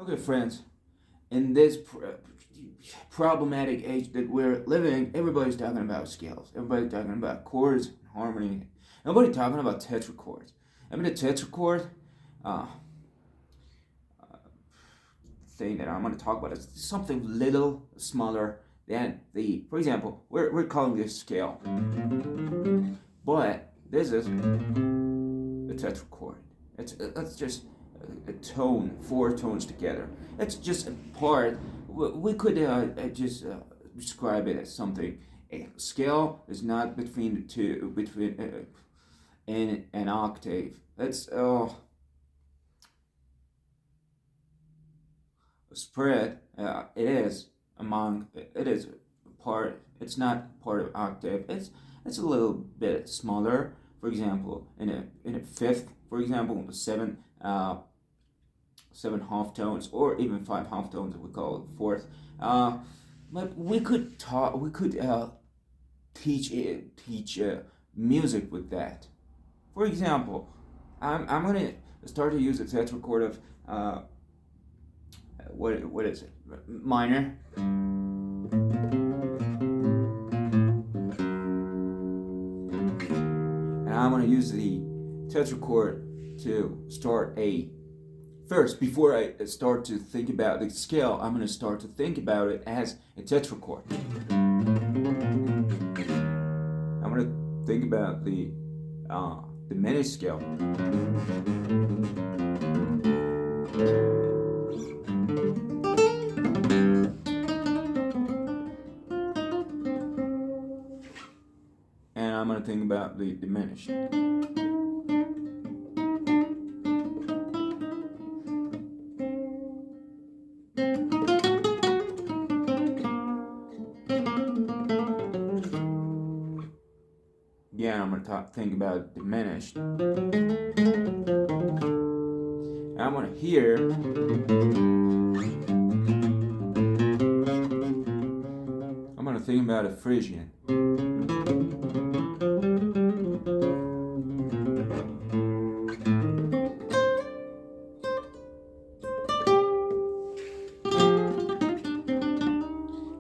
Okay, friends, in this problematic age that we're living, everybody's talking about scales. Everybody's talking about chords and harmony. Nobody talking about tetrachords. I mean, the tetrachord uh, thing that I'm going to talk about is something little smaller than for example, we're calling this scale, but this is a tetrachord. It's just a tone, four tones together. It's just a part. We could just describe it as something. A scale is not between the two, between in an octave. It's a spread. It is among. It is part. It's not part of octave. It's a little bit smaller. For example, in a fifth, for example, seven half tones, or even five half tones, we call it fourth. But we could talk. We could teach music with that. For example, I'm gonna start to use a tetrachord of what is it? Minor. And I'm gonna use the tetrachord to start a. First, before I start to think about the scale, I'm gonna start to think about it as a tetrachord. I'm gonna think about the diminished scale. And I'm gonna think about the diminished. Again, I'm gonna think about diminished. And I'm gonna hear. I'm gonna think about a Frisian.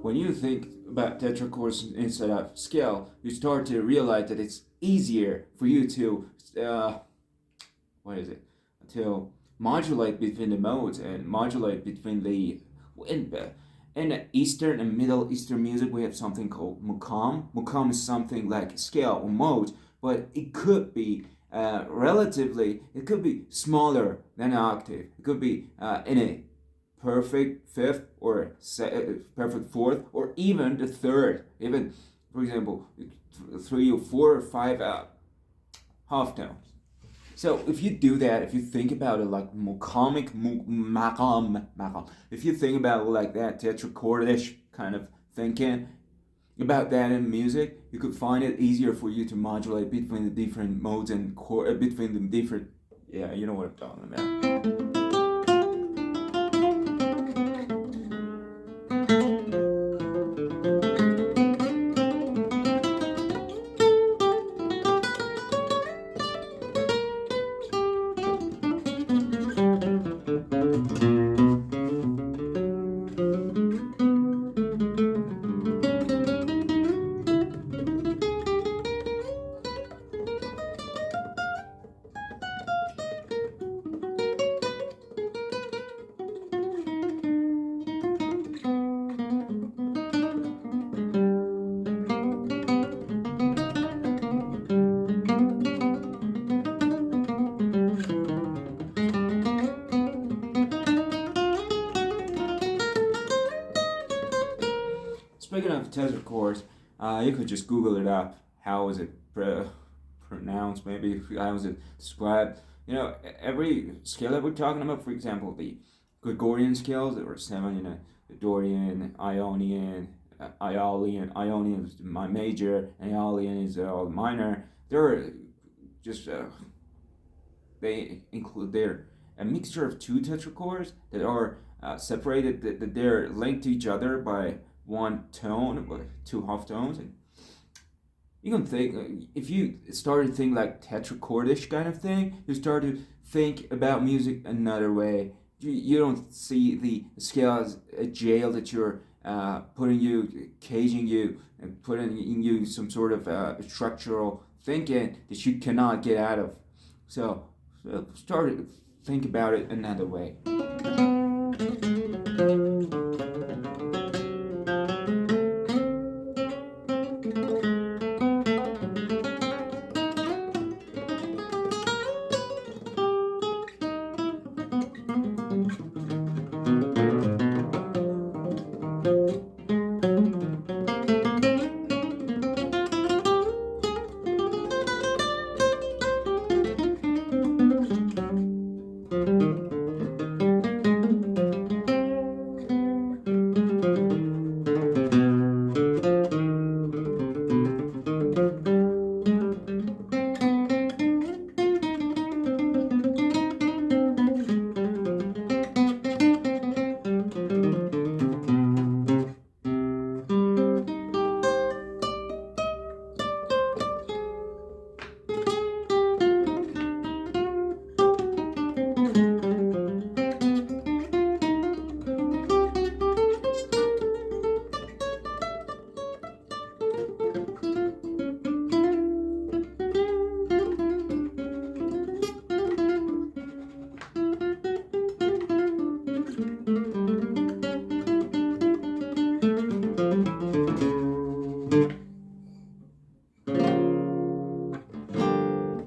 When you think about tetrachords instead of scale, you start to realize that it's easier for you to to modulate between the modes and modulate between the in Eastern and Middle Eastern music. We have something called mukam. Mukam is something like scale or mode, but it could be relatively. It could be smaller than an octave. It could be in a perfect fifth or perfect fourth, or even the third. Even, for example, 3 or 4 or 5 half tones. So if you do that, if you think about it like makam, if you think about it like that tetrachordish kind of thinking about that in music, you could find it easier for you to modulate between the different modes and between the different. Yeah, you know what I'm talking about. Speaking of tetrachords, you could just Google it up. How is it pronounced? Maybe how is it described? You know, every scale that we're talking about, for example, the Gregorian scales, there were 7, the Dorian, Ionian, Aeolian. Ionian is my major, and Aeolian is all minor. They're just, they include a mixture of two tetrachords that are separated, that they're linked to each other by one tone, or two half tones. And you can think, if you start to think like tetrachordish kind of thing, you start to think about music another way. you don't see the scale as a jail that you're putting you, caging you, and putting in you some sort of structural thinking that you cannot get out of. So start to think about it another way.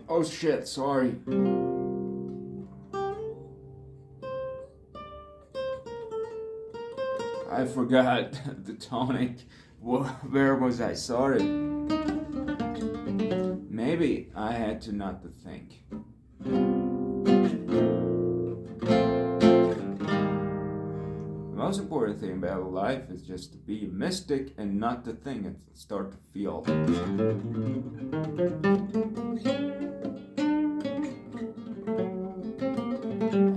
Oh shit, sorry. I forgot the tonic. Where was I? Sorry. Maybe I had to not to think. The most important thing about life is just to be a mystic and not to think and start to feel.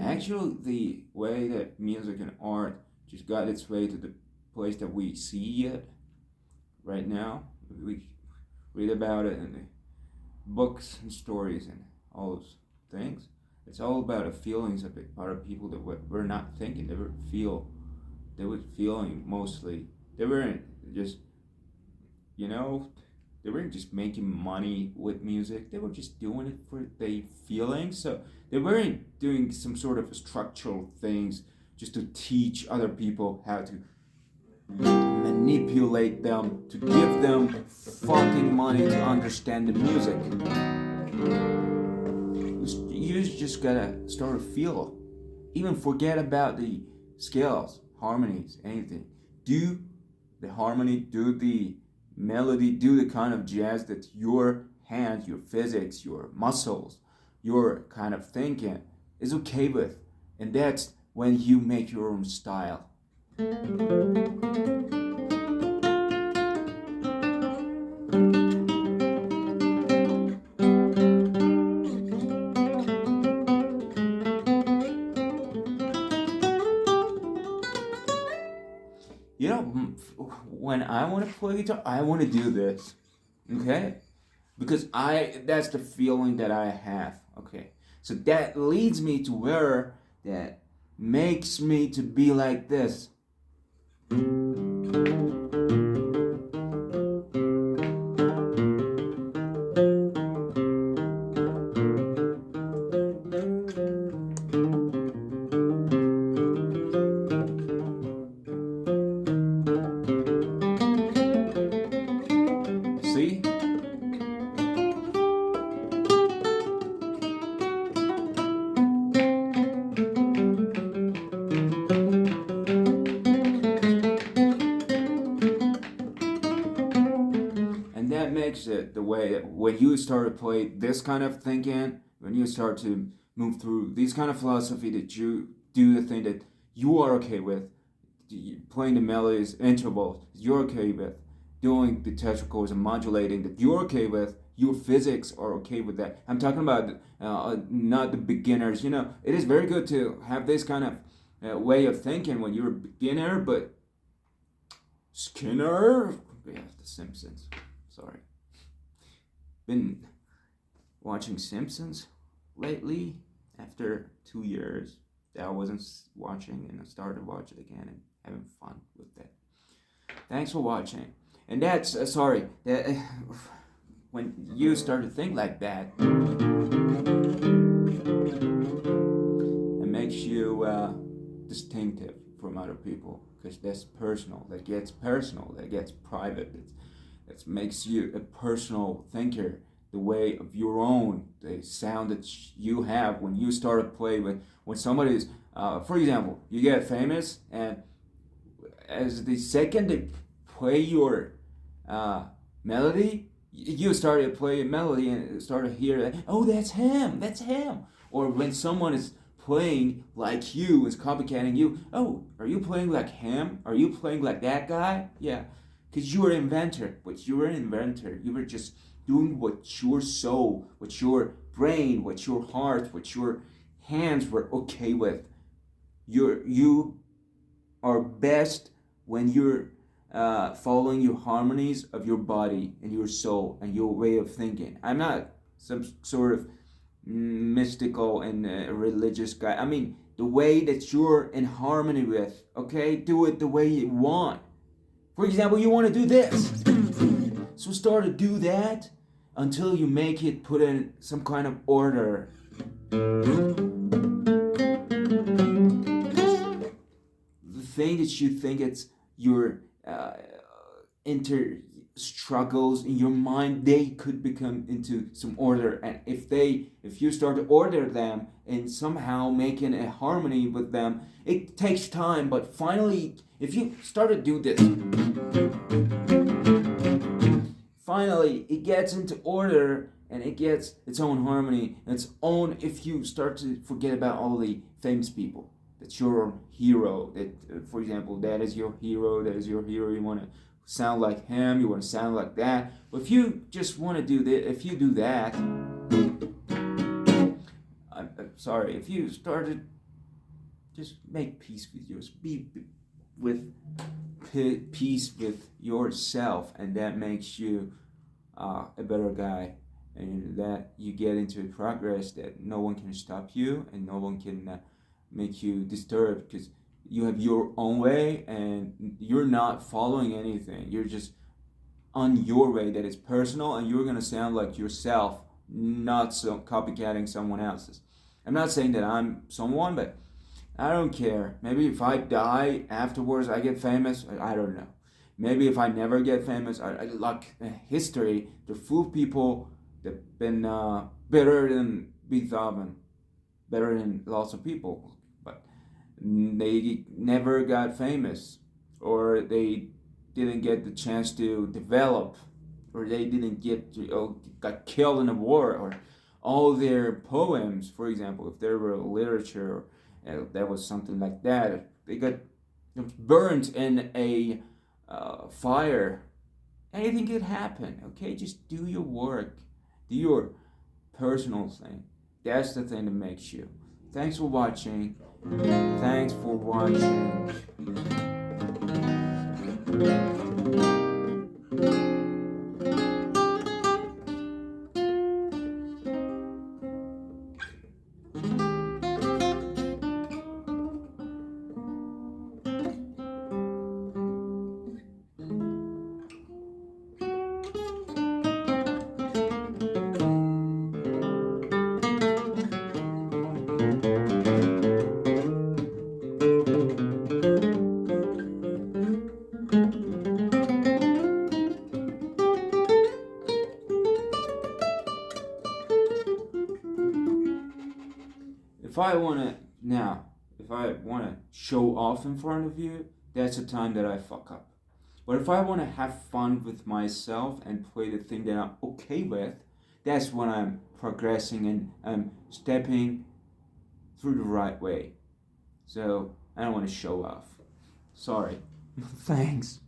Actually, the way that music and art just got its way to the place that we see it right now, we read about it in the books and stories and all those things. It's all about the feelings of it, other people that were not thinking. They were feeling mostly. They weren't just, you know, they weren't just making money with music. They were just doing it for their feelings. So they weren't doing some sort of structural things just to teach other people how to manipulate them, to give them fucking money to understand the music. You just gotta start to feel. Even forget about the scales, harmonies, anything. Do the harmony, do the melody, do the kind of jazz that your hands, your physics, your muscles, your kind of thinking is okay with. And that's when you make your own style. You know, when I want to play guitar, I want to do this, okay? Because that's the feeling that I have, okay? So that leads me to where that makes me to be like this. See? And that makes it the way that when you start to play this kind of thinking, when you start to move through these kind of philosophy, that you do the thing that you are okay with, playing the melodies, intervals, you're okay with, doing the tetrachords and modulating that you're okay with, your physics are okay with that. I'm talking about not the beginners. You know, it is very good to have this kind of way of thinking when you're a beginner, but Skinner, yeah, The Simpsons. Sorry, been watching Simpsons lately after 2 years. I wasn't watching, and I started watching again and having fun with that. Thanks for watching. And that's sorry that when you start to think like that, it makes you distinctive from other people, because that's personal. That gets personal. That gets private. That makes you a personal thinker. The way of your own, the sound that you have when you start to play with, when somebody's, for example, you get famous, and as the second they play your melody, you start to play a melody and start to hear that, oh, that's him. Or when someone is playing like you, is copycatting you, oh, are you playing like him? Are you playing like that guy? Yeah, because you were an inventor, but you were an inventor. You were just doing what your soul, what your brain, what your heart, what your hands were okay with. You are best when you're following your harmonies of your body and your soul and your way of thinking. I'm not some sort of mystical and religious guy. I mean, the way that you're in harmony with, okay? Do it the way you want. For example, you want to do this. So start to do that until you make it put in some kind of order. The thing that you think it's your inter struggles in your mind, they could become into some order, and if you start to order them and somehow making a harmony with them, it takes time, but finally if you start to do this, finally it gets into order and it gets its own harmony, its own. If you start to forget about all the famous people, that's your hero, that for example, that is your hero, you want to sound like him, you want to sound like that. But if you just want to do that, if you do that, I'm sorry, if you started, just make peace with yours, be with peace with yourself, and that makes you a better guy, and that you get into progress that no one can stop you and no one can make you disturbed, because you have your own way and you're not following anything. You're just on your way that is personal, and you're gonna sound like yourself, not so copycatting someone else's. I'm not saying that I'm someone, but I don't care. Maybe if I die afterwards, I get famous. I don't know. Maybe if I never get famous, I like history. There are full people that've been better than Beethoven, better than lots of people, but they never got famous, or they didn't get the chance to develop, or they didn't get to, got killed in a war, or all their poems, for example, if there were literature, that was something like that, they got burnt in a fire. Anything could happen. Okay, just do your work, do your personal thing. That's the thing that makes you. Thanks for watching. Thanks for watching. If I want to show off in front of you, that's the time that I fuck up. But if I want to have fun with myself and play the thing that I'm okay with, that's when I'm progressing and I'm stepping through the right way. So I don't want to show off. Sorry. Thanks.